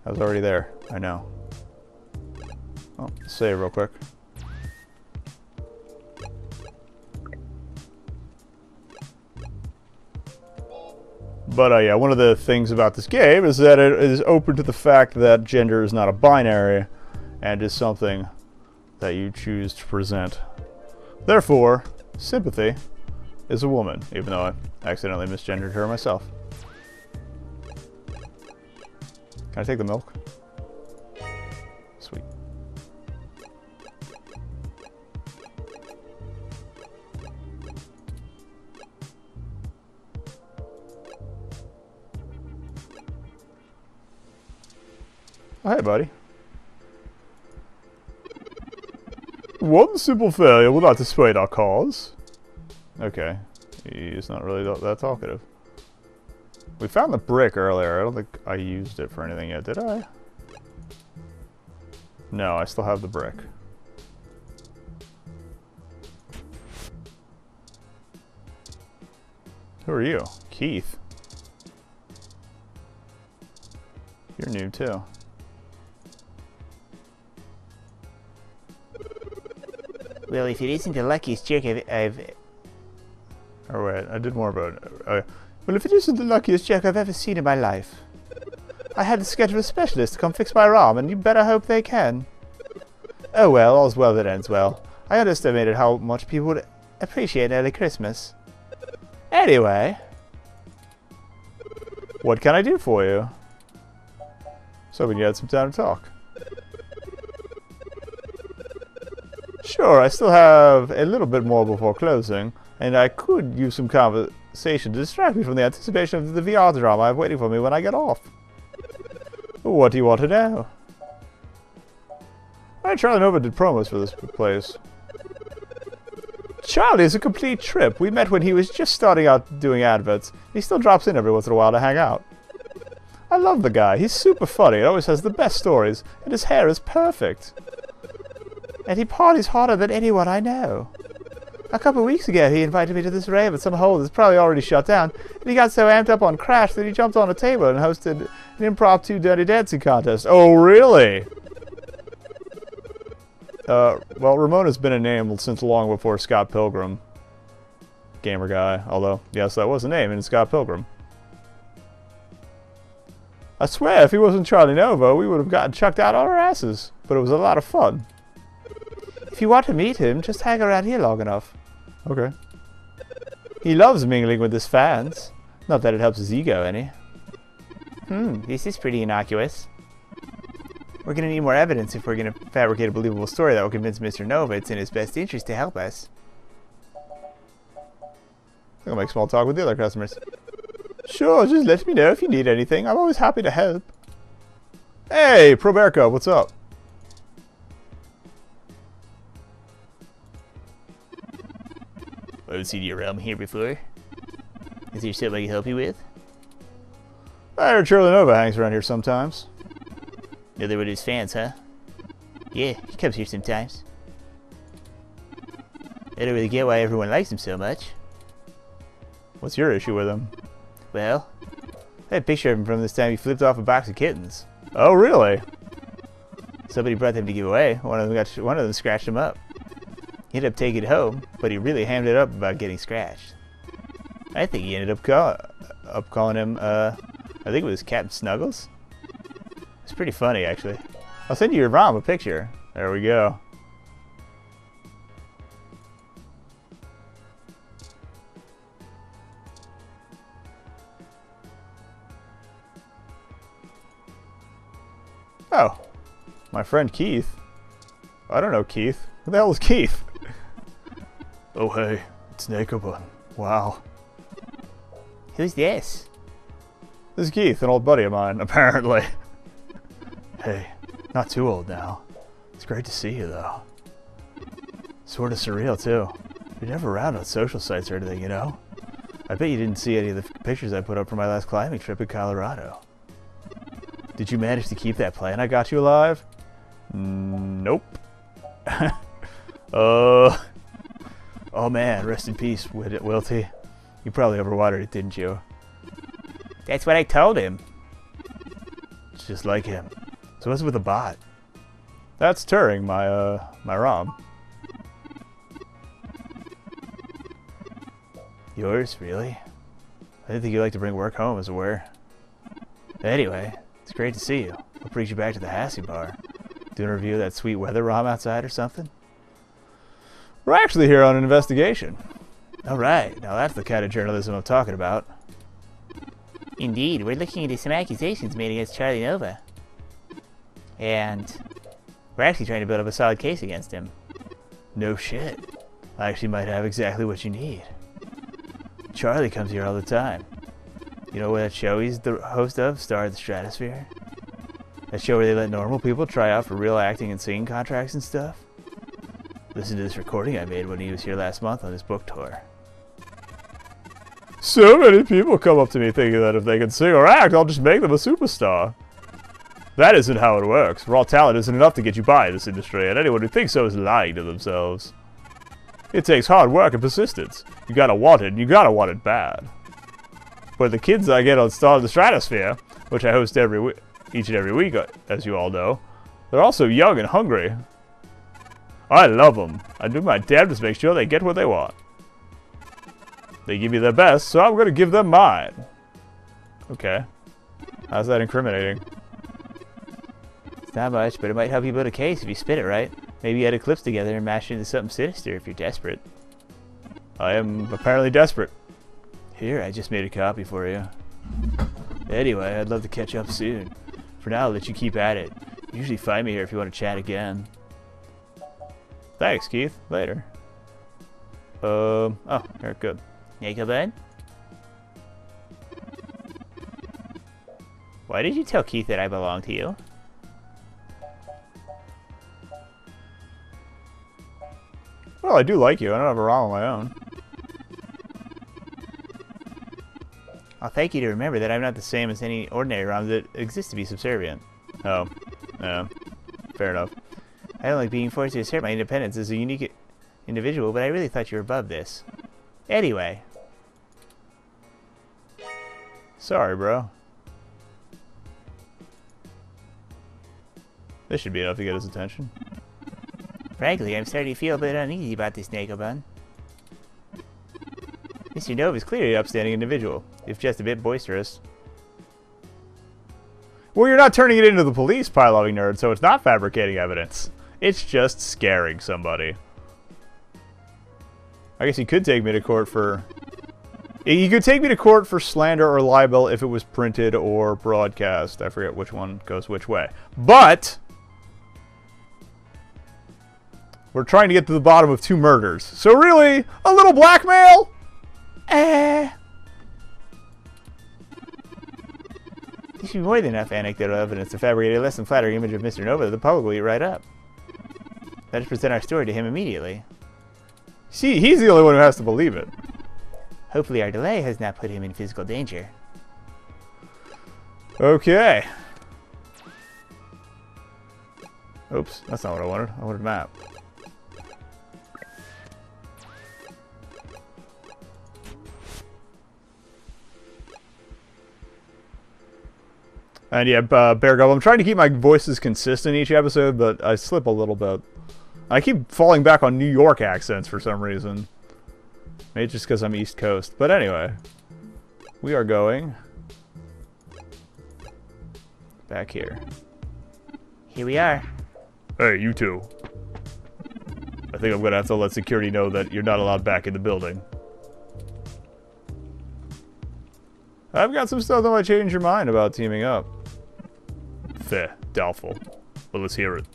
I was already there. I know. Oh, save real quick. But yeah, one of the things about this game is that it is open to the fact that gender is not a binary and is something that you choose to present. Therefore, Sympathy is a woman, even though I accidentally misgendered her myself. Can I take the milk? Sweet. Oh, hey, buddy. One simple failure will not dissuade our cause. Okay. He's not really that talkative. We found the brick earlier. I don't think I used it for anything yet, did I? No, I still have the brick. Who are you? Keith. You're new, too. Well, if it isn't the luckiest jerk I've... Oh, wait, I did more about it. Well, if it isn't the luckiest jerk I've ever seen in my life. I had to schedule a specialist to come fix my ROM, and you better hope they can. Oh well, all's well that ends well. I underestimated how much people would appreciate early Christmas. Anyway. What can I do for you? So we had some time to talk. Sure, I still have a little bit more before closing, and I could use some conversation to distract me from the anticipation of the VR drama I have waiting for me when I get off. What do you want to know? Charlie Nova did promos for this place. Charlie is a complete trip. We met when he was just starting out doing adverts. He still drops in every once in a while to hang out. I love the guy. He's super funny and always has the best stories, and his hair is perfect. And he parties harder than anyone I know. A couple of weeks ago, he invited me to this rave at some hole that's probably already shut down, and he got so amped up on Crash that he jumped on a table and hosted an impromptu Dirty Dancing contest. Oh, really? Well, Ramona's been a name since long before Scott Pilgrim. Gamer guy, although, yes, that was a name in Scott Pilgrim. I swear, if he wasn't Charlie Nova, we would have gotten chucked out on our asses, but it was a lot of fun. If you want to meet him, just hang around here long enough. Okay. He loves mingling with his fans. Not that it helps his ego any. This is pretty innocuous. We're gonna need more evidence if we're gonna fabricate a believable story that will convince Mr. Nova it's in his best interest to help us. I'll make small talk with the other customers. Sure, just let me know if you need anything. I'm always happy to help. Hey, Proberco, what's up? I've seen you around here before. Is there something I can help you with? I heard Charlie Nova hangs around here sometimes. Another one of his fans, huh? Yeah, he comes here sometimes. I don't really get why everyone likes him so much. What's your issue with him? Well, I had a picture of him from this time he flipped off a box of kittens. Oh, really? Somebody brought them to give away. One of them scratched him up. He ended up taking it home, but he really hammed it up about getting scratched. I think he ended up calling him, I think it was Captain Snuggles. It's pretty funny, actually. I'll send you your ROM a picture. There we go. Oh, my friend Keith. I don't know Keith. Who the hell is Keith? Oh, hey, it's Nakobun. Wow. Who's this? This is Keith, an old buddy of mine, apparently. Hey, not too old now. It's great to see you, though. Sort of surreal, too. You're never around on social sites or anything, you know? I bet you didn't see any of the pictures I put up for my last climbing trip in Colorado. Did you manage to keep that plan I got you alive? Nope. Oh man, rest in peace, Wilty. You probably overwatered it, didn't you? That's what I told him. It's just like him. So what's with the bot? That's Turing, my ROM. Yours, really? I didn't think you'd like to bring work home, as it were. Anyway, it's great to see you. I'll bring you back to the Hassy Bar. Doing a review of that sweet weather ROM outside or something? We're actually here on an investigation. Alright, now that's the kind of journalism I'm talking about. Indeed, we're looking into some accusations made against Charlie Nova. And we're actually trying to build up a solid case against him. No shit. I actually might have exactly what you need. Charlie comes here all the time. You know what that show he's the host of, Star of the Stratosphere? That show where they let normal people try out for real acting and singing contracts and stuff? Listen to this recording I made when he was here last month on his book tour. So many people come up to me thinking that if they can sing or act, I'll just make them a superstar. That isn't how it works. Raw talent isn't enough to get you by in this industry, and anyone who thinks so is lying to themselves. It takes hard work and persistence. You gotta want it, and you gotta want it bad. But the kids I get on Star of the Stratosphere, which I host each and every week, as you all know, they're also young and hungry. I love them. I do my damnedest to make sure they get what they want. They give me their best, so I'm gonna give them mine. Okay. How's that incriminating? It's not much, but it might help you build a case if you spin it right. Maybe add a clips together and mash it into something sinister if you're desperate. I am apparently desperate. Here, I just made a copy for you. Anyway, I'd love to catch up soon. For now, I'll let you keep at it. You usually find me here if you want to chat again. Thanks, Keith. Later. Oh, here, good. Nickel bud? Why did you tell Keith that I belong to you? Well, I do like you. I don't have a ROM of my own. I'll thank you to remember that I'm not the same as any ordinary ROMs that exist to be subservient. Oh, yeah. Fair enough. I don't like being forced to assert my independence as a unique individual, but I really thought you were above this. Anyway. Sorry, bro. This should be enough to get his attention. Frankly, I'm starting to feel a bit uneasy about this Nakobun. Mr. Nova is clearly an upstanding individual, if just a bit boisterous. Well, you're not turning it into the police, pie-loving nerd, so it's not fabricating evidence. It's just scaring somebody. I guess you could take me to court for... You could take me to court for slander or libel if it was printed or broadcast. I forget which one goes which way. But... we're trying to get to the bottom of 2 murders. So really, a little blackmail? There should be more than enough anecdotal evidence to fabricate a less than flattering image of Mr. Nova that the public will eat right up. Let us present our story to him immediately. See, he's the only one who has to believe it. Hopefully our delay has not put him in physical danger. Okay. Oops, that's not what I wanted. I wanted a map. And yeah, Bear Gobble, I'm trying to keep my voices consistent each episode, but I slip a little bit. I keep falling back on New York accents for some reason. Maybe just because I'm East Coast. But anyway, we are going back here. Here we are. Hey, you two. I think I'm going to have to let security know that you're not allowed back in the building. I've got some stuff that might change your mind about teaming up. Fair. Doubtful. But let's hear it.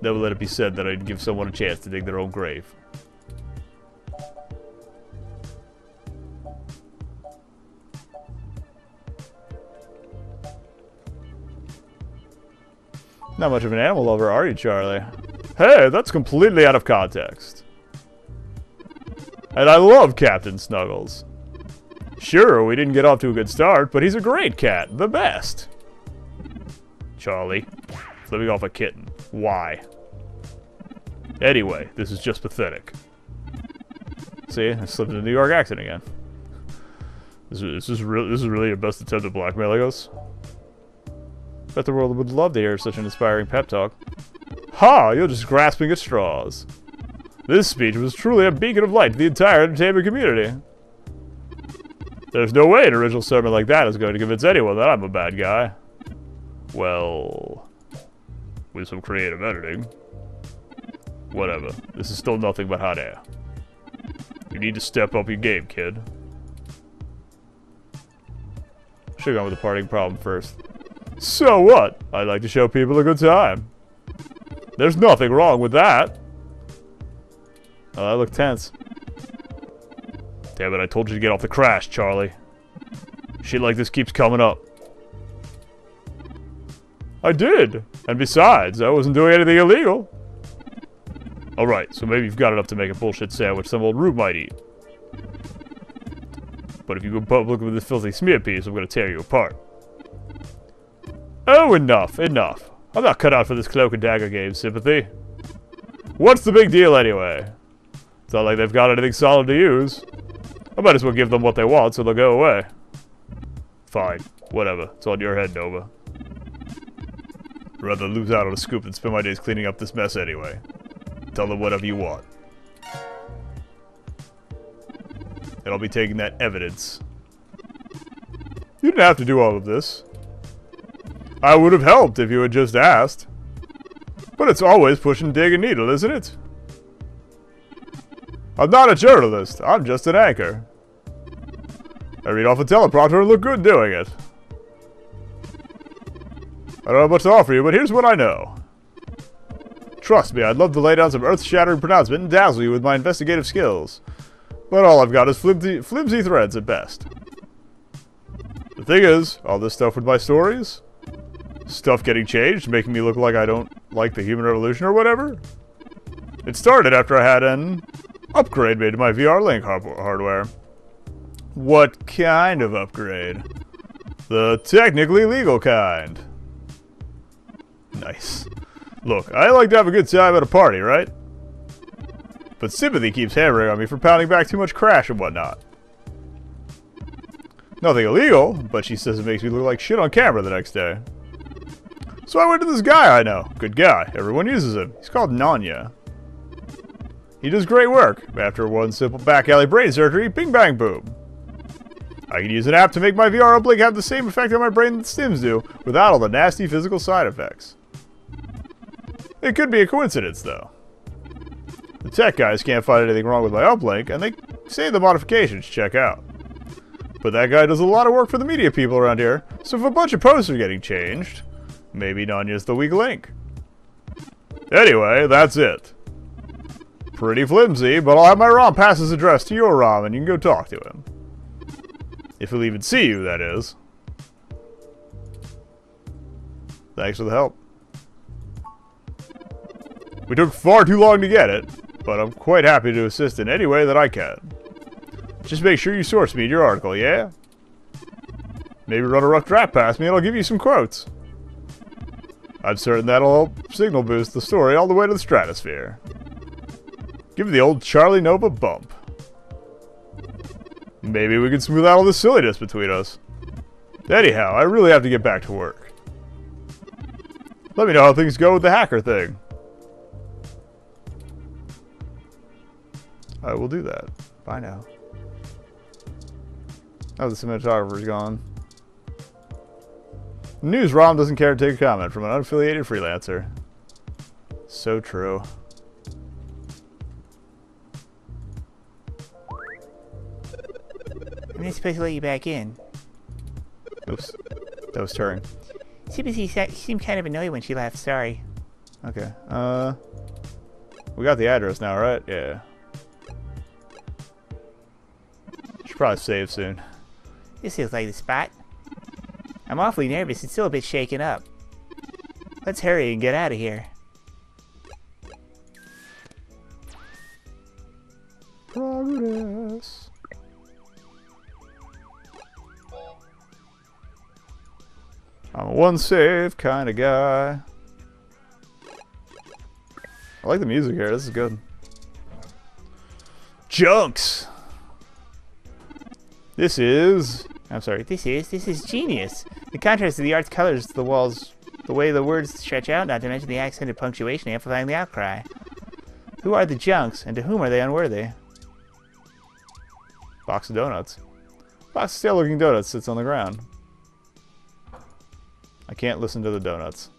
Never let it be said that I'd give someone a chance to dig their own grave. Not much of an animal lover, are you, Charlie? Hey, that's completely out of context. And I love Captain Snuggles. Sure, we didn't get off to a good start, but he's a great cat. The best. Charlie, flipping off a kitten. Why? Anyway, this is just pathetic. See, I slipped into the New York accent again. This is really your best attempt at blackmailing us? Bet the world would love to hear such an inspiring pep talk. Ha! You're just grasping at straws. This speech was truly a beacon of light to the entire entertainment community. There's no way an original sermon like that is going to convince anyone that I'm a bad guy. Well, with some creative editing. Whatever. This is still nothing but hot air. You need to step up your game, kid. Should've gone with the parting problem first. So what? I'd like to show people a good time. There's nothing wrong with that. Oh, that looked tense. Damn it, I told you to get off the crash, Charlie. Shit like this keeps coming up. I did. And besides, I wasn't doing anything illegal. Alright, so maybe you've got enough to make a bullshit sandwich some old rube might eat. But if you go public with this filthy smear piece, I'm gonna tear you apart. Oh, enough, enough. I'm not cut out for this cloak and dagger game, Sympathy. What's the big deal anyway? It's not like they've got anything solid to use. I might as well give them what they want so they'll go away. Fine, whatever. It's on your head, Nova. I'd rather lose out on a scoop than spend my days cleaning up this mess anyway. Tell them whatever you want. And I'll be taking that evidence. You didn't have to do all of this. I would have helped if you had just asked. But it's always push and dig a needle, isn't it? I'm not a journalist. I'm just an anchor. I read off a teleprompter and look good doing it. I don't have much to offer you, but here's what I know. Trust me, I'd love to lay down some earth-shattering pronouncement and dazzle you with my investigative skills. But all I've got is flimsy threads at best. The thing is, all this stuff with my stories, stuff getting changed, making me look like I don't like the human revolution or whatever, it started after I had an upgrade made to my VR Link hardware. What kind of upgrade? The technically legal kind. Nice. Look, I like to have a good time at a party, right? But Sympathy keeps hammering on me for pounding back too much crash and whatnot. Nothing illegal, but she says it makes me look like shit on camera the next day. So I went to this guy I know. Good guy. Everyone uses him. He's called Nanya. He does great work. After one simple back alley brain surgery, bing bang boom. I can use an app to make my VR uplink have the same effect on my brain that Stims do, without all the nasty physical side effects. It could be a coincidence, though. The tech guys can't find anything wrong with my uplink, and they say the modifications check out. But that guy does a lot of work for the media people around here, so if a bunch of posts are getting changed, maybe Nanya's the weak link. Anyway, that's it. Pretty flimsy, but I'll have my ROM pass his address to your ROM and you can go talk to him. If he'll even see you, that is. Thanks for the help. We took far too long to get it, but I'm quite happy to assist in any way that I can. Just make sure you source me in your article, yeah? Maybe run a rough draft past me and I'll give you some quotes. I'm certain that'll help signal boost the story all the way to the stratosphere. Give the old Charlie Nova bump. Maybe we can smooth out all this silliness between us. Anyhow, I really have to get back to work. Let me know how things go with the hacker thing. I will do that. Bye now. Oh, the cinematographer's gone. News ROM doesn't care to take a comment from an unaffiliated freelancer. So true. I'm not supposed to let you back in. Oops. That was Turing. Sympathy seemed kind of annoyed when she left, sorry. Okay. We got the address now, right? Yeah. Should probably save soon. This feels like the spot. I'm awfully nervous and still a bit shaken up. Let's hurry and get out of here. Progress. I'm a one save kind of guy. I like the music here. This is good. Junks. This is I'm sorry. This is genius. The contrast of the art's colors to the walls the way the words stretch out, not to mention the accented punctuation amplifying the outcry. Who are the junks, and to whom are they unworthy? Box of donuts. Box of stale-looking donuts sits on the ground. I can't listen to the donuts.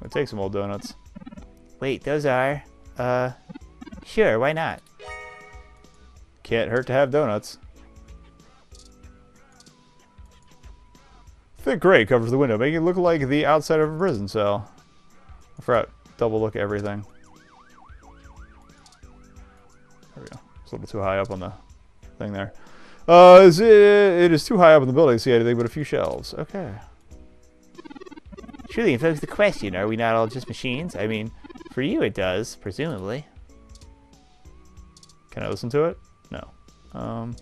I'll take some old donuts. Wait, those are... Sure, why not? Can't hurt to have donuts. Thick gray covers the window, making it look like the outside of a prison cell. I forgot. Double look everything. There we go. It's a little too high up on the thing there. It is too high up in the building to see anything but a few shelves. Okay. Truly invokes the question, are we not all just machines? I mean, for you it does, presumably. Can I listen to it? No.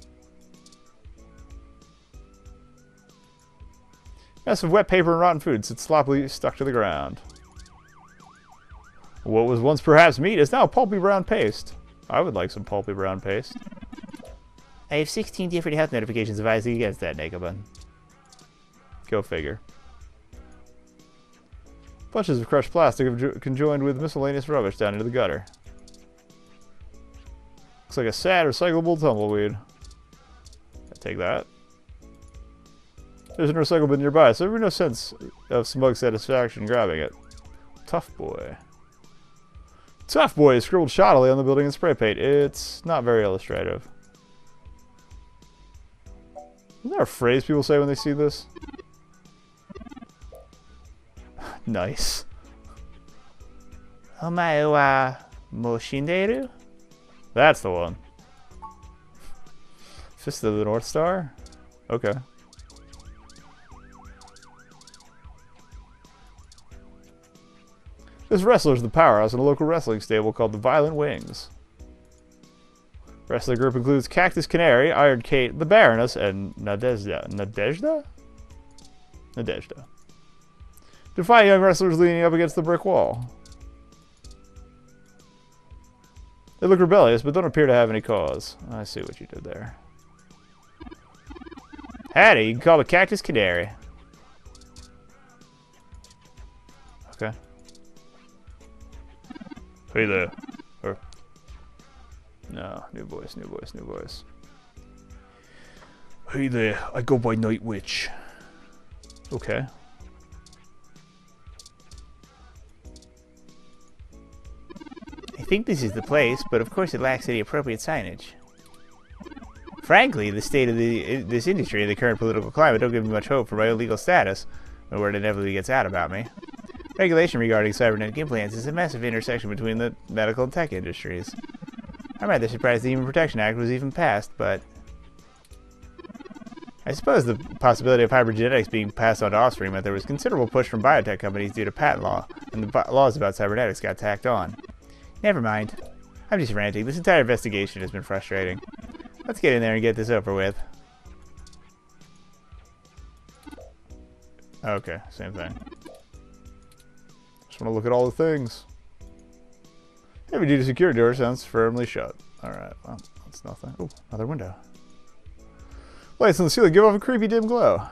Mess of wet paper and rotten food sits sloppily stuck to the ground. What was once perhaps meat is now pulpy brown paste. I would like some pulpy brown paste. I have 16 different health notifications advising against that, Nakabun. Go figure. Bunches of crushed plastic have conjoined with miscellaneous rubbish down into the gutter. Looks like a sad recyclable tumbleweed. I'll take that. There's an recycle bin nearby, so there would be no sense of smug satisfaction grabbing it. Tough boy. Tough boy is scribbled shoddily on the building in spray paint. It's not very illustrative. Isn't there a phrase people say when they see this? Nice. Omae wa moshinderu? That's the one. Fist of the North Star? Okay. This wrestler's the powerhouse in a local wrestling stable called the Violent Wings. Wrestling group includes Cactus Canary, Iron Kate, the Baroness, and Nadezhda. Nadezhda? Nadezhda. Defy young wrestlers leaning up against the brick wall. They look rebellious, but don't appear to have any cause. I see what you did there. Howdy, you can call the Cactus Canary. Okay. Hey there. Or, no, new voice, new voice, new voice. Hey there, I go by Night Witch. Okay. I think this is the place, but of course it lacks any appropriate signage. Frankly, the state of this industry and the current political climate don't give me much hope for my illegal status, when word inevitably gets out about me. Regulation regarding cybernetic implants is a massive intersection between the medical and tech industries. I'm rather surprised the Human Protection Act was even passed, but... I suppose the possibility of hybrid genetics being passed on to offspring meant there was considerable push from biotech companies due to patent law, and the laws about cybernetics got tacked on. Never mind. I'm just ranting. This entire investigation has been frustrating. Let's get in there and get this over with. Okay, same thing. Just want to look at all the things. Heavy duty security door sounds firmly shut. Alright, well, that's nothing. Oh, another window. Lights on the ceiling give off a creepy dim glow.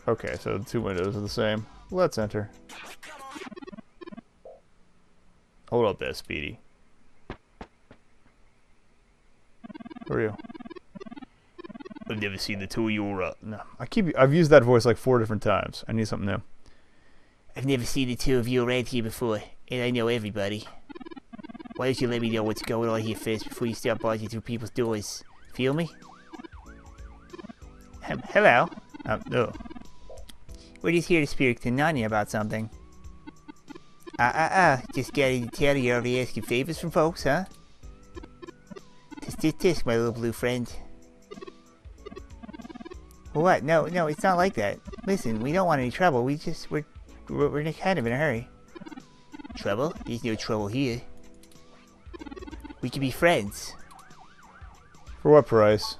Okay, so the two windows are the same. Let's enter. Hold up there, Speedy. Who are you? I've never seen the two of you no. I've used that voice like 4 different times. I need something new. I've never seen the two of you around here before, and I know everybody. Why don't you let me know what's going on here first before you start barging through people's doors? Feel me? Hello. No. We're just here to speak to Nanya about something. Just getting to tell you you're already asking favors from folks, huh? Tisk, my little blue friend. What? No, it's not like that. Listen, we don't want any trouble. We're kind of in a hurry. Trouble? There's no trouble here. We can be friends. For what price?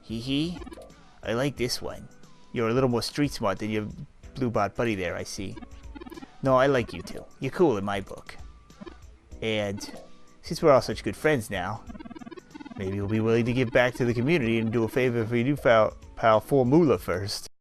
Hee. I like this one. You're a little more street smart than your blue bot buddy there, I see. No, I like you too. You're cool in my book. And since we're all such good friends now, maybe you'll be willing to give back to the community and do a favor for your new pal Formula first.